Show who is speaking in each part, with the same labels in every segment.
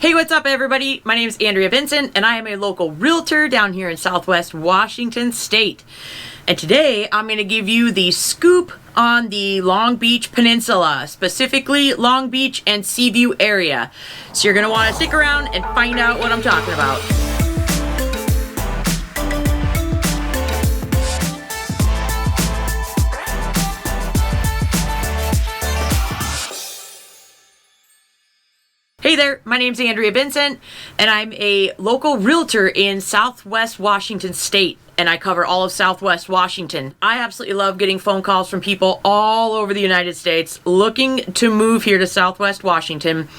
Speaker 1: Hey, what's up everybody? My name is Andrea Vincent and I am a local realtor down here in Southwest Washington State. And today I'm going to give you the scoop on the Long Beach Peninsula, specifically Long Beach and Seaview area. So you're going to want to stick around and find out what I'm talking about. Hey there, my name's Andrea Vincent, and I'm a local realtor in Southwest Washington State, and I cover all of Southwest Washington. I absolutely love getting phone calls from people all over the United States looking to move here to Southwest Washington,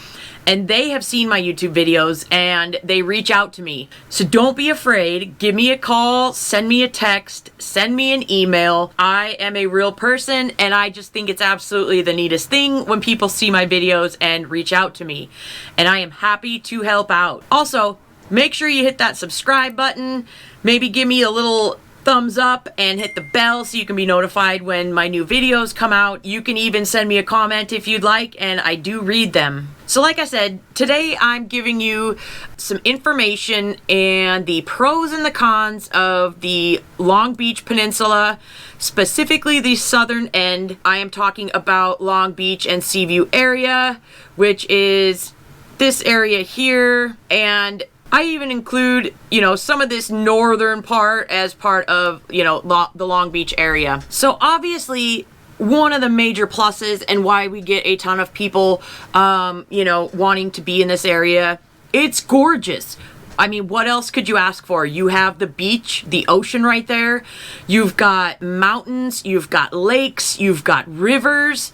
Speaker 1: and they have seen my YouTube videos and they reach out to me. So don't be afraid, give me a call, send me a text, send me an email. I am a real person and I just think it's absolutely the neatest thing when people see my videos and reach out to me. And I am happy to help out. Also, make sure you hit that subscribe button, maybe give me a little thumbs up and hit the bell so you can be notified when my new videos come out. You can even send me a comment if you'd like, and I do read them. So like I said, today I'm giving you some information and the pros and the cons of the Long Beach Peninsula, specifically the southern end. I am talking about Long Beach and Seaview area, which is this area here, and I even include, some of this northern part as part of, the Long Beach area. So obviously, one of the major pluses and why we get a ton of people, wanting to be in this area, it's gorgeous. I mean, what else could you ask for? You have the beach, the ocean right there. You've got mountains, you've got lakes, you've got rivers.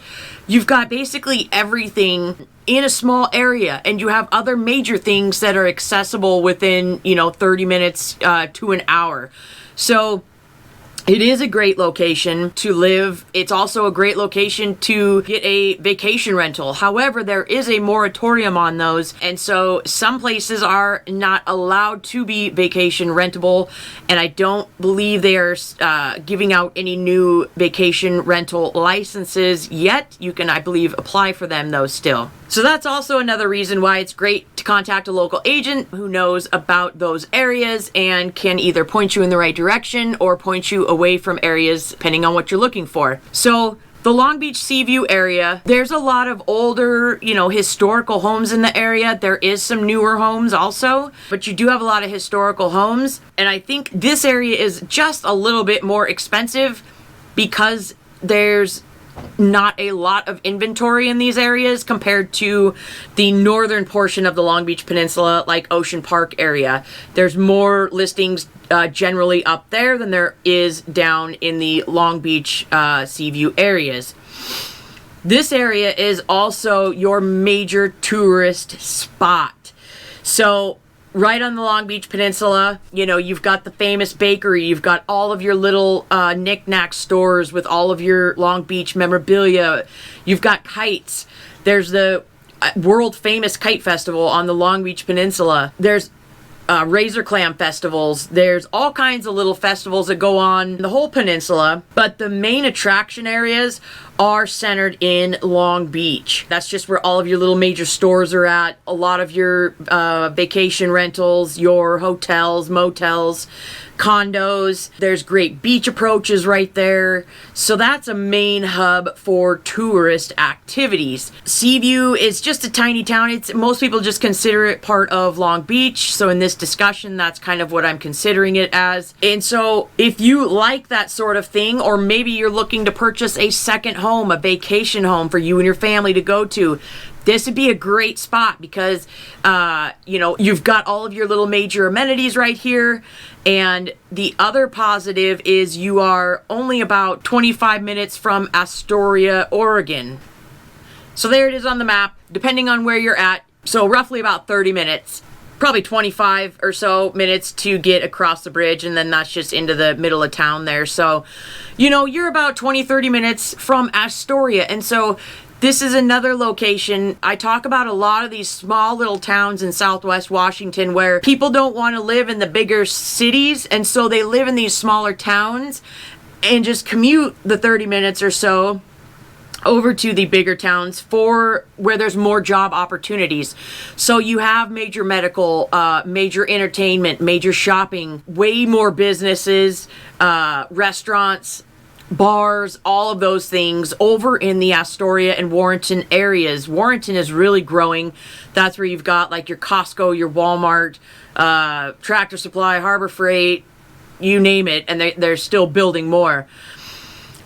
Speaker 1: You've got basically everything in a small area, and you have other major things that are accessible within, 30 minutes to an hour. So it is a great location to live. It's also a great location to get a vacation rental. However, there is a moratorium on those, and so some places are not allowed to be vacation rentable, and I don't believe they are giving out any new vacation rental licenses yet. You can, I believe, apply for them though still. So that's also another reason why it's great to contact a local agent who knows about those areas and can either point you in the right direction or point you away from areas depending on what you're looking for. So the Long Beach Seaview area, there's a lot of older, historical homes in the area. There is some newer homes also, but you do have a lot of historical homes. And I think this area is just a little bit more expensive because there's not a lot of inventory in these areas compared to the northern portion of the Long Beach Peninsula, like Ocean Park area. There's more listings generally up there than there is down in the Long Beach Seaview areas. This area is also your major tourist spot. So right on the Long Beach Peninsula, you've got the famous bakery, you've got all of your little knick-knack stores with all of your Long Beach memorabilia, you've got kites, there's the world famous kite festival on the Long Beach Peninsula, there's razor clam festivals, there's all kinds of little festivals that go on the whole peninsula, but the main attraction areas are centered in Long Beach. That's just where all of your little major stores are at, a lot of your vacation rentals, your hotels, motels, condos. There's great beach approaches right there. So that's a main hub for tourist activities. Seaview is just a tiny town. Most people just consider it part of Long Beach. So in this discussion, that's kind of what I'm considering it as. And so if you like that sort of thing, or maybe you're looking to purchase a second home, a vacation home for you and your family to go to, this would be a great spot because, you've got all of your little major amenities right here. And the other positive is you are only about 25 minutes from Astoria, Oregon. So there it is on the map, depending on where you're at. So roughly about 30 minutes, probably 25 or so minutes to get across the bridge. And then that's just into the middle of town there. So, you're about 20-30 minutes from Astoria. And so this is another location. I talk about a lot of these small little towns in Southwest Washington where people don't want to live in the bigger cities, and so they live in these smaller towns and just commute the 30 minutes or so over to the bigger towns for where there's more job opportunities. So you have major medical, major entertainment, major shopping, way more businesses, restaurants, bars, all of those things over in the Astoria and Warrenton areas. Warrenton is really growing. That's where you've got like your Costco, your Walmart, Tractor Supply, Harbor Freight, you name it, and they're still building more.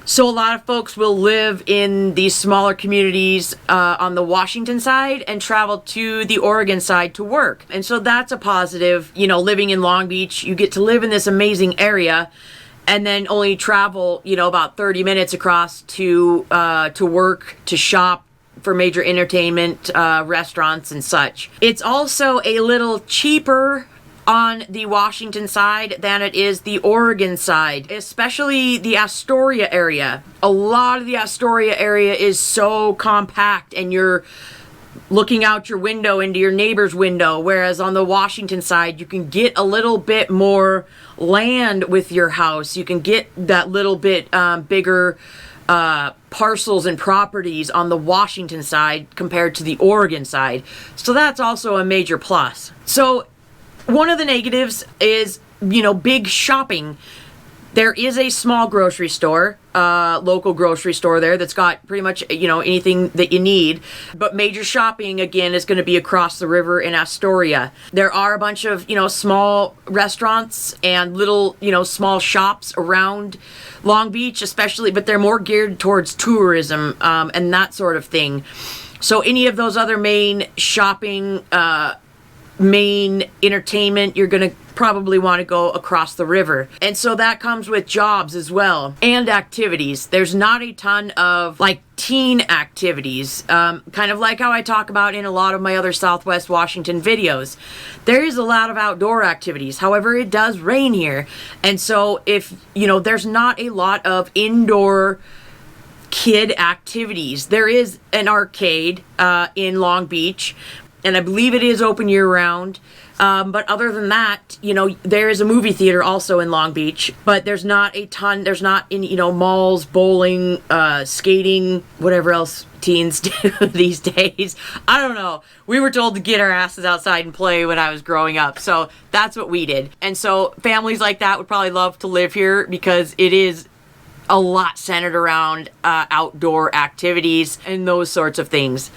Speaker 1: So a lot of folks will live in these smaller communities on the Washington side and travel to the Oregon side to work. And so that's a positive. You know, living in Long Beach, you get to live in this amazing area and then only travel, you know, about 30 minutes across to work, to shop for major entertainment, restaurants and such. It's also a little cheaper on the Washington side than it is the Oregon side, especially the Astoria area. A lot of the Astoria area is so compact and you're looking out your window into your neighbor's window, whereas on the Washington side you can get a little bit more land with your house. You can get that little bit bigger parcels and properties on the Washington side compared to the Oregon side. So that's also a major plus. So one of the negatives is, you know, big shopping. There is a small grocery store, local grocery store there that's got pretty much, you know, anything that you need. But major shopping, again, is going to be across the river in Astoria. There are a bunch of, you know, small restaurants and little, you know, small shops around Long Beach, especially, but they're more geared towards tourism and that sort of thing. So any of those other main shopping, main entertainment, you're going to probably want to go across the river. And so that comes with jobs as well and activities. There's not a ton of like teen activities, kind of like how I talk about in a lot of my other Southwest Washington videos. There is a lot of outdoor activities. However, it does rain here. And so if, you know, there's not a lot of indoor kid activities. There is an arcade in Long Beach, and I believe it is open year-round. But other than that, you know, there is a movie theater also in Long Beach, but there's not a ton, there's not any, you know, malls, bowling, skating, whatever else teens do these days. I don't know. We were told to get our asses outside and play when I was growing up, so that's what we did. And so families like that would probably love to live here because it is a lot centered around outdoor activities and those sorts of things.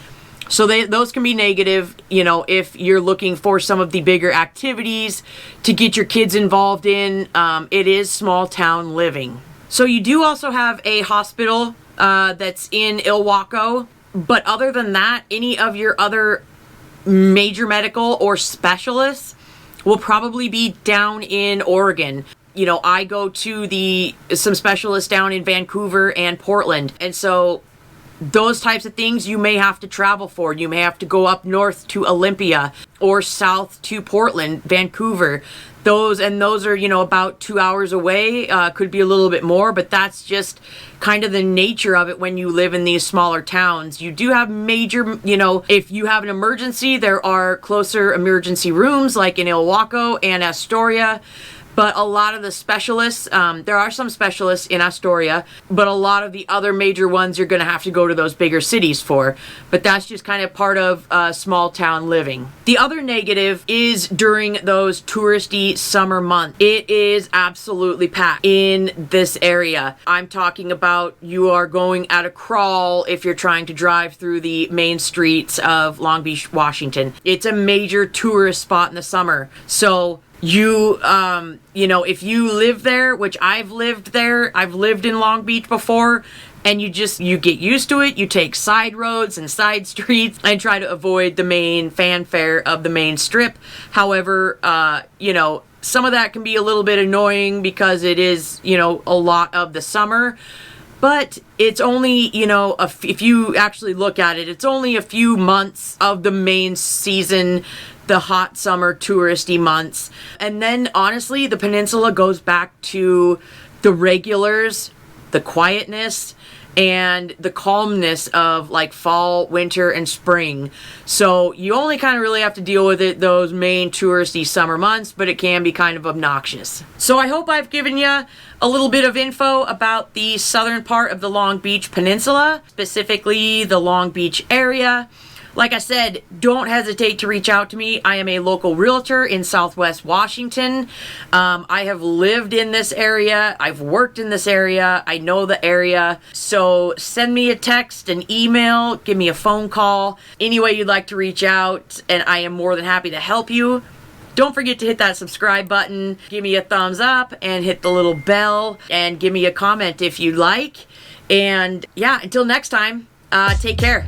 Speaker 1: So those can be negative, you know, if you're looking for some of the bigger activities to get your kids involved in. It is small town living. So you do also have a hospital that's in Ilwaco, but other than that, any of your other major medical or specialists will probably be down in Oregon. You know, I go to some specialists down in Vancouver and Portland, and so those types of things you may have to travel for. You may have to go up north to Olympia or south to Portland, Vancouver. Those are, you know, about 2 hours away. Could be a little bit more, but that's just kind of the nature of it when you live in these smaller towns. You do have major, you know, if you have an emergency, there are closer emergency rooms like in Ilwaco and Astoria. But a lot of the specialists, there are some specialists in Astoria, but a lot of the other major ones you're going to have to go to those bigger cities for. But that's just kind of part of small town living. The other negative is during those touristy summer months. It is absolutely packed in this area. I'm talking about you are going at a crawl if you're trying to drive through the main streets of Long Beach, Washington. It's a major tourist spot in the summer. So you know, if you live there, which I've lived there, I've lived in Long Beach before, and you get used to it. You take side roads and side streets and try to avoid the main fanfare of the main strip. However, you know, some of that can be a little bit annoying because it is, you know, a lot of the summer. But it's only, you know, if you actually look at it, it's only a few months of the main season, the hot summer touristy months. And then honestly, the peninsula goes back to the regulars, the quietness, and the calmness of like fall, winter, and spring. So you only kind of really have to deal with it those main touristy summer months, but it can be kind of obnoxious. So I hope I've given you a little bit of info about the southern part of the Long Beach Peninsula, specifically the Long Beach area. Like I said, don't hesitate to reach out to me. I am a local realtor in Southwest Washington. I have lived in this area. I've worked in this area. I know the area. So send me a text, an email, give me a phone call, any way you'd like to reach out, and I am more than happy to help you. Don't forget to hit that subscribe button, give me a thumbs up, and hit the little bell, and give me a comment if you'd like. And yeah, until next time, take care.